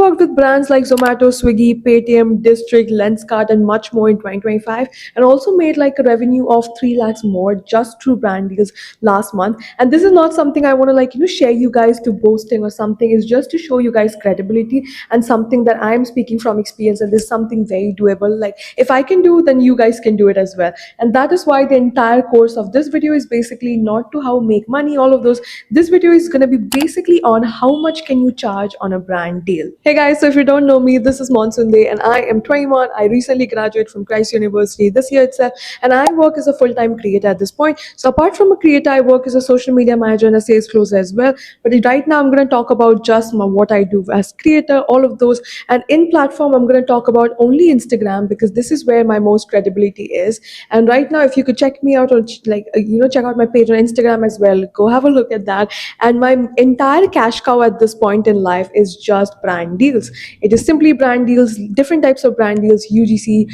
worked with brands like Zomato, Swiggy, Paytm, District, Lenskart, and much more in 2025, and also made like a revenue of 3 lakhs more just through brand deals last month. And this is not something I want to share you guys to boasting or something. It's just to show you guys credibility and something that I'm speaking from experience, and this is something very doable. Like if I can do, then you guys can do it as well. And that is why the entire course of this video is basically not to how make money, all of those. This video is going to be basically on how much can you charge on a brand deal. Hey guys, so if you don't know me, this is Monsoon Day and I am 21. I recently graduated from Christ University this year itself, and I work as a full-time creator at this point. So apart from a creator, I work as a social media manager and a sales closer as well. But right now I'm going to talk about just what I do as creator, all of those. And in platform, I'm going to talk about only Instagram because this is where my most credibility is. And right now, if you could check me out or check out my page on Instagram as well, go have a look at that. And my entire cash cow at this point in life is just brand deals. It is simply brand deals, different types of brand deals, UGC,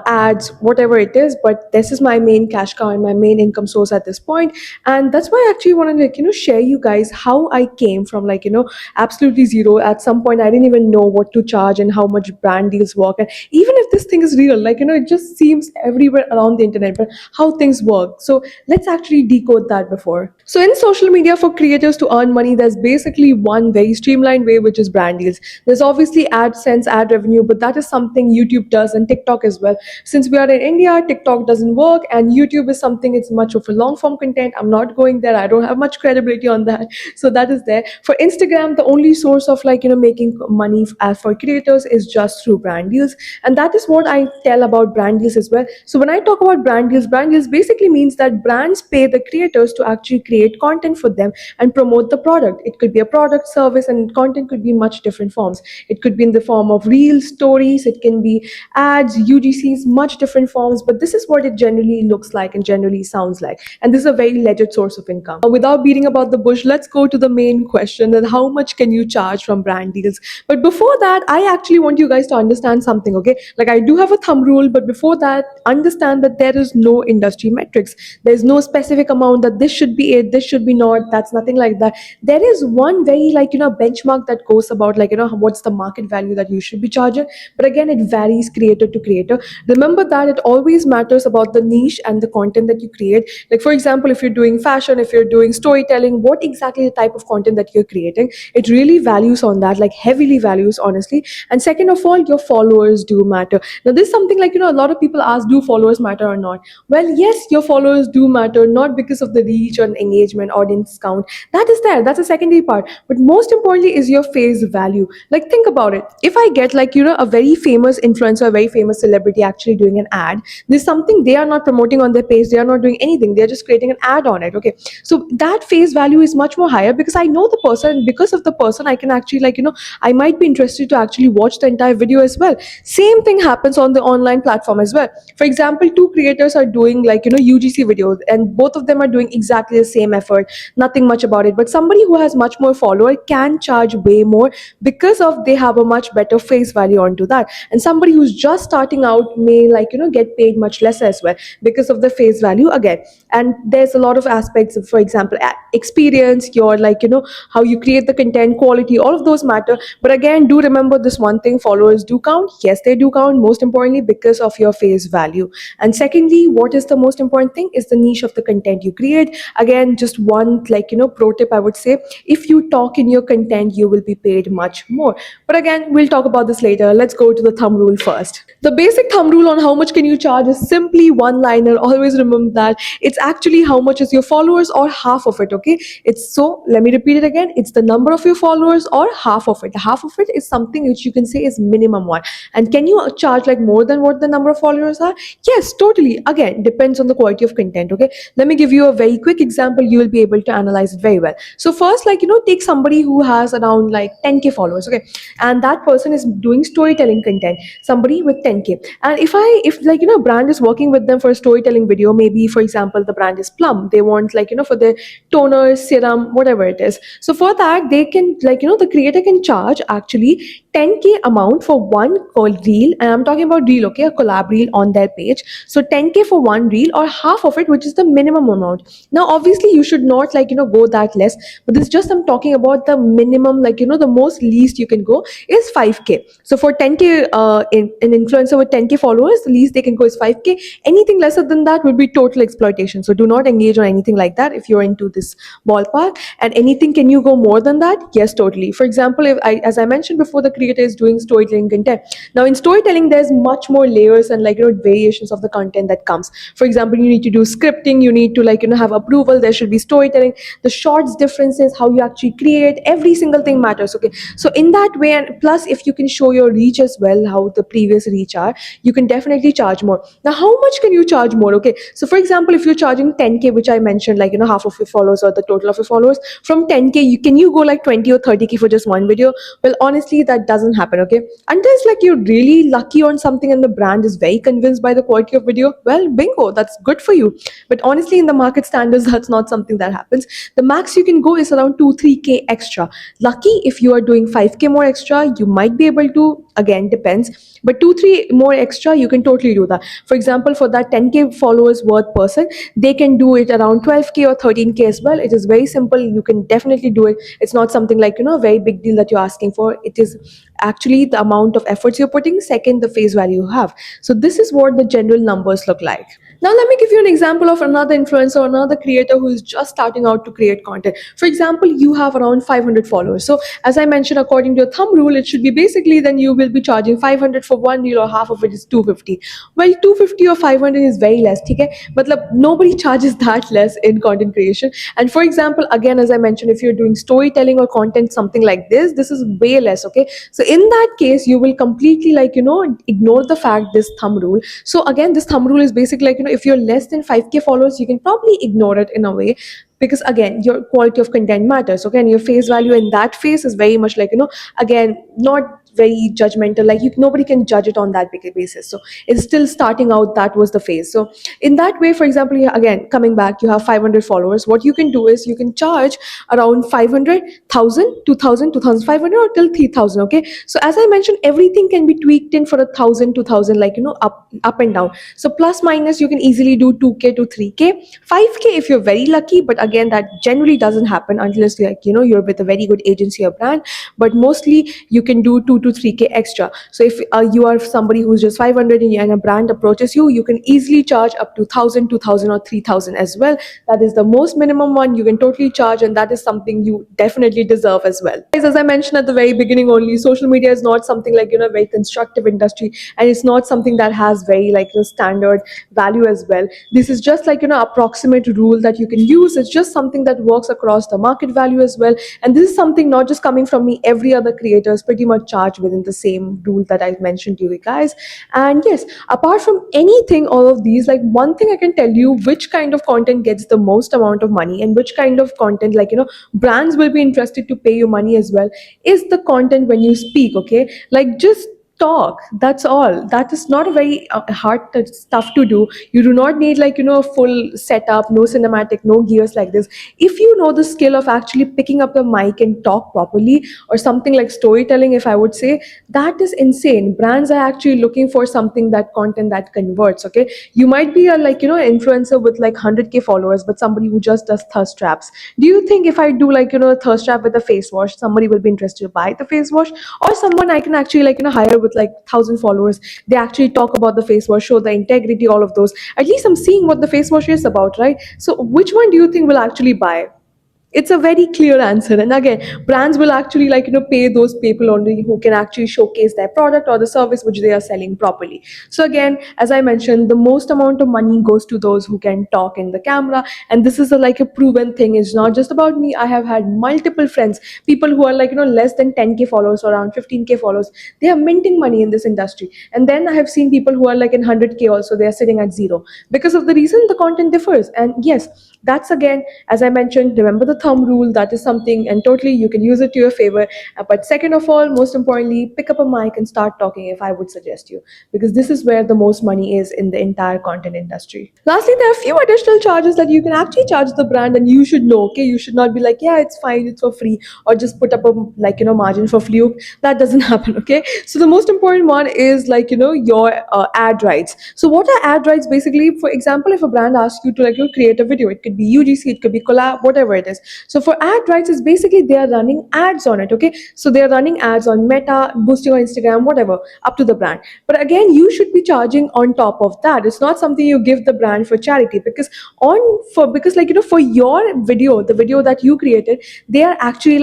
ads, whatever it is. But this is my main cash cow and my main income source at this point. And that's why I actually want to share you guys how I came from absolutely zero. At some point, I didn't even know what to charge and how much brand deals work. And even if this thing is real, it just seems everywhere around the internet, but how things work. So let's actually decode that before. So in social media for creators to earn money, there's basically one very streamlined way, which is brand deals. There's obviously AdSense, ad revenue, but that is something YouTube does and TikTok as well. Since we are in India, TikTok doesn't work, and YouTube is something, it's much of a long form content. I'm not going there. I don't have much credibility on that. So that is there. For Instagram, the only source of making money as for creators is just through brand deals. And that is what I tell about brand deals as well. So when I talk about brand deals basically means that brands pay the creators to actually create content for them and promote the product. It could be a product, service, and content could be much different forms. It could be in the form of reels, stories, it can be ads, UGCs, much different forms, but this is what it generally looks like and generally sounds like. And this is a very legit source of income. Without beating about the bush, let's go to the main question, that how much can you charge from brand deals? But before that, I actually want you guys to understand something, okay? Like I do have a thumb rule, but before that, understand that there is no industry metrics. There's no specific amount that this should be it, this should be not. That's nothing like that. There is one very benchmark that goes about what's the market value that you should be charging. But again, it varies creator to creator. Remember that it always matters about the niche and the content that you create. Like for example, if you're doing fashion, if you're doing storytelling, what exactly the type of content that you're creating, it really values on that, like heavily values, honestly. And second of all, your followers do matter. Now this is something a lot of people ask, do followers matter or not? Well, yes, your followers do matter, not because of the reach or engagement, audience count. That is there, that's a secondary part. But most importantly is your face value. Like think about it. If I get a very famous influencer, a very famous celebrity actually doing an ad, there's something they are not promoting on their page, they are not doing anything, they're just creating an ad on it, okay? So that face value is much more higher because I know the person. Because of the person, I can actually I might be interested to actually watch the entire video as well. Same thing happens on the online platform as well. For example, two creators are doing UGC videos, and both of them are doing exactly the same effort, nothing much about it. But somebody who has much more follower can charge way more because of they have a much better face value onto that. And somebody who's just starting out may get paid much less as well because of the face value again. And there's a lot of aspects of, for example, experience, your how you create the content, quality, all of those matter. But again, do remember this one thing: followers do count. Yes, they do count, most importantly because of your face value. And secondly, what is the most important thing is the niche of the content you create. Again, just one pro tip I would say: if you talk in your content, you will be paid much more. But again, we'll talk about this later. Let's go to the thumb rule first. The basic thumb rule on how much can you charge is simply one liner. Always remember that it's actually how much is your followers or half of it, okay? It's, so let me repeat it again: it's the number of your followers or half of it. Half of it is something which you can say is minimum one. And can you charge more than what the number of followers are? Yes, totally. Again, depends on the quality of content, okay? Let me give you a very quick example. You will be able to analyze it very well. So first, take somebody who has around 10k followers, okay? And that person is doing storytelling content, somebody with 10k. And if brand is working with them for a storytelling video, maybe for example the brand is Plum, they want for their toner, serum, whatever it is. So for that, they can the creator can charge actually 10k amount for one reel. And I'm talking about reel, okay, a collab reel on their page. So 10k for one reel, or half of it, which is the minimum amount. Now obviously you should not go that less, but this just, I'm talking about the minimum, the most least you can go is 5K. So for 10K, an influencer with 10K followers, the least they can go is 5K. Anything lesser than that would be total exploitation. So do not engage on anything like that if you're into this ballpark. And anything, can you go more than that? Yes, totally. For example, if I, as I mentioned before, the creator is doing storytelling content. Now in storytelling, there's much more layers and variations of the content that comes. For example, you need to do scripting, you need to have approval, there should be storytelling, the shorts differences, how you actually create, every single thing matters. Okay, so in that way, and plus if you can show your reach as well, how the previous reach are, you can definitely charge more. Now how much can you charge more? Okay, so for example, if you're charging 10K, which I mentioned, half of your followers or the total of your followers, from 10K you go like 20 or 30K for just one video? Well, honestly, that doesn't happen. Okay, unless you're really lucky on something and the brand is very convinced by the quality of video, well, bingo, that's good for you. But honestly, in the market standards, that's not something that happens. The max you can go is around 2 3K extra. Lucky if you are doing 5K more extra, you might be able to, again depends, but 2 3 more extra you can totally do that. For example, for that 10K followers worth person, they can do it around 12K or 13K as well. It is very simple, you can definitely do it. It's not something a very big deal that you're asking for. It is actually the amount of efforts you're putting, second the face value you have. So this is what the general numbers look like. Now let me give you an example of another influencer or another creator who is just starting out to create content. For example, you have around 500 followers. So as I mentioned, according to your thumb rule, it should be basically then you will be charging 500 for one reel, or half of it is 250. Well, 250 or 500 is very less, okay? But nobody charges that less in content creation. And for example, again, as I mentioned, if you're doing storytelling or content, something like this is way less, okay? So in that case, you will completely ignore the fact this thumb rule. So again, this thumb rule is basically if you're less than 5K followers, you can probably ignore it in a way, because again your quality of content matters, okay? And your face value in that phase is very much again, not very judgmental, nobody can judge it on that big basis. So it's still starting out, that was the phase. So in that way, for example, again coming back, you have 500 followers. What you can do is you can charge around 500,000, 2,000, 2,500, or till 3,000. Okay, so as I mentioned, everything can be tweaked in for 1,000, 2,000, up and down. So plus minus you can easily do 2K to 3K, 5K if you're very lucky. But again, that generally doesn't happen unless you're with a very good agency or brand. But mostly you can do 2 to 3K extra. So if you are somebody who's just 500 and a brand approaches you, you can easily charge up to 1,000, 2,000, or 3,000 as well. That is the most minimum one you can totally charge, and that is something you definitely deserve as well. Guys, as I mentioned at the very beginning, only social media is not something a very constructive industry, and it's not something that has very standard value as well. This is just approximate rule that you can use. It's just something that works across the market value as well. And this is something not just coming from me, every other creator is pretty much charged within the same rule that I mentioned to you guys. And yes, apart from anything, all of these, one thing I can tell you, which kind of content gets the most amount of money and which kind of content brands will be interested to pay you money as well, is the content when you speak. Okay, just talk, that's all. That is not a very hard stuff to do. You do not need a full setup, no cinematic, no gears like this. If you know the skill of actually picking up the mic and talk properly, or something like storytelling, if I would say, that is insane. Brands are actually looking for something, that content that converts. Okay, you might be a influencer with 100K followers, but somebody who just does thirst traps. Do you think if I do a thirst trap with a face wash, somebody will be interested to buy the face wash? Or someone I can actually hire with 1,000 followers, they actually talk about the face wash, show the integrity, all of those. At least I'm seeing what the face wash is about, right? So which one do you think will actually buy? It's a very clear answer. And again, brands will actually pay those people only who can actually showcase their product or the service which they are selling properly. So again, as I mentioned, the most amount of money goes to those who can talk in the camera. And this is a proven thing. It's not just about me. I have had multiple friends, people who are less than 10K followers or around 15K followers. They are minting money in this industry. And then I have seen people who are in 100K also, they are sitting at zero, because of the reason the content differs. And yes, that's again, as I mentioned, remember the thumb rule. That is something, and totally you can use it to your favor. But second of all, most importantly, pick up a mic and start talking, if I would suggest you, because this is where the most money is in the entire content industry. Lastly, there are a few additional charges that you can actually charge the brand, and you should know. Okay, you should not be like, yeah, it's fine, it's for free, or just put up a margin for fluke. That doesn't happen. Okay, so the most important one is your ad rights. So what are ad rights? Basically, for example, if a brand asks you to create a video, it could be UGC, it could be collab, whatever it is. So for ad rights, it's basically they are running ads on it. Okay, so they are running ads on Meta, boosting on Instagram, whatever, up to the brand. But again, you should be charging on top of that. It's not something you give the brand for charity, because on for because like for your video, the video that you created, they are actually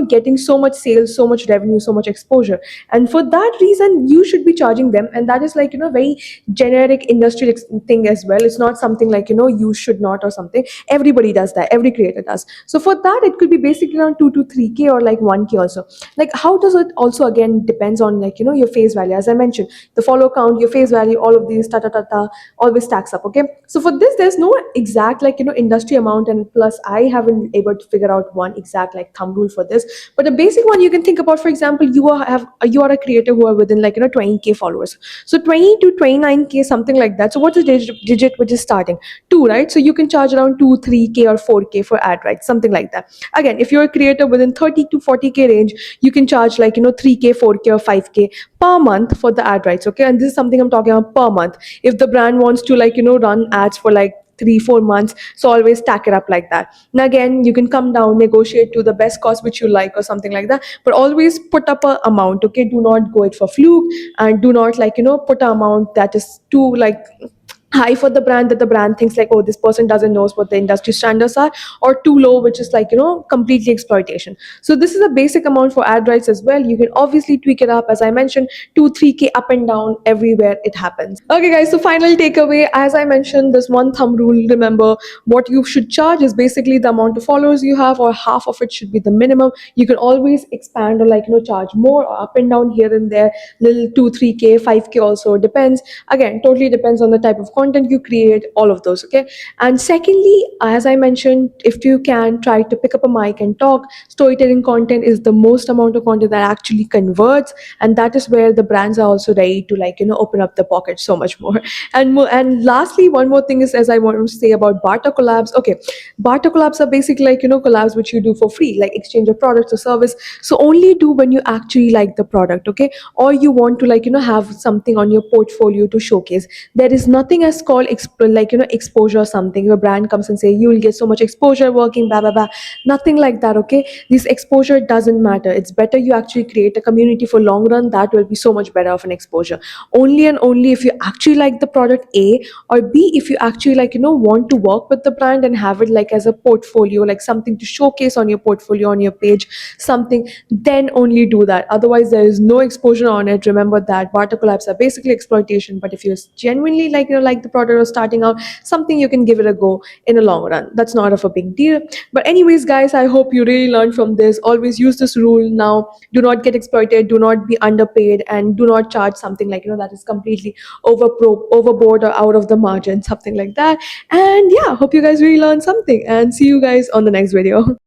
getting so much sales, so much revenue, so much exposure. And for that reason, you should be charging them. And that is very generic industry thing as well. It's not something you should not or something. Everybody does that, every creator does. So for that, it could be basically around 2 to 3k or like 1k also. Like how does it also again depends on your face value. As I mentioned, the follow count, your face value, all of these ta always stacks up. Okay, so for this there's no exact industry amount, and plus I haven't able to figure out one exact thumb rule for this. But the basic one you can think about, for example, you are a creator who are within 20k followers. So 20 to 29k, something like that. So what's the digit which is starting? 2, right? So you can charge around 2 3k or 4k for ad rights, something like that. Again, if you're a creator within 30 to 40k range, you can charge 3k, 4k or 5k per month for the ad rights. Okay, and this is something I'm talking about per month. If the brand wants to run ads for 3 4 months, so always stack it up like that. Now again, you can come down, negotiate to the best cost which you like or something like that, but always put up a amount. Okay, do not go it for fluke, and do not put an amount that is too high for the brand, that the brand thinks oh, this person doesn't know what the industry standards are, or too low, which is completely exploitation. So this is a basic amount for ad rights as well. You can obviously tweak it up, as I mentioned, 2 3k up and down everywhere it happens. Okay guys, so final takeaway, as I mentioned, this one thumb rule, remember, what you should charge is basically the amount of followers you have, or half of it should be the minimum. You can always expand or charge more or up and down here and there, little 2 3k 5k also, depends. Again, totally depends on the type of content you create, all of those. Okay, and secondly, as I mentioned, if you can try to pick up a mic and talk, storytelling content is the most amount of content that actually converts, and that is where the brands are also ready to open up the pocket so much more. And lastly, one more thing is, as I want to say about barter collabs. Okay, barter collabs are basically collabs which you do for free, like exchange of products or service. So only do when you actually like the product. Okay, or you want to have something on your portfolio to showcase. There is nothing as called exposure or something. Your brand comes and say you will get so much exposure working blah blah blah. Nothing like that. Okay, this exposure doesn't matter. It's better you actually create a community for long run. That will be so much better of an exposure. Only and only if you actually like the product, A, or B, if you actually want to work with the brand and have it as a portfolio, like something to showcase on your portfolio, on your page, something, then only do that. Otherwise there is no exposure on it. Remember that barter collabs are basically exploitation. But if you genuinely like the product or starting out something, you can give it a go in a long run. That's not of a big deal. But anyways guys, I hope you really learned from this. Always use this rule now. Do not get exploited, do not be underpaid, and do not charge something that is completely overboard or out of the margin, something like that. And yeah, hope you guys really learned something, and see you guys on the next video.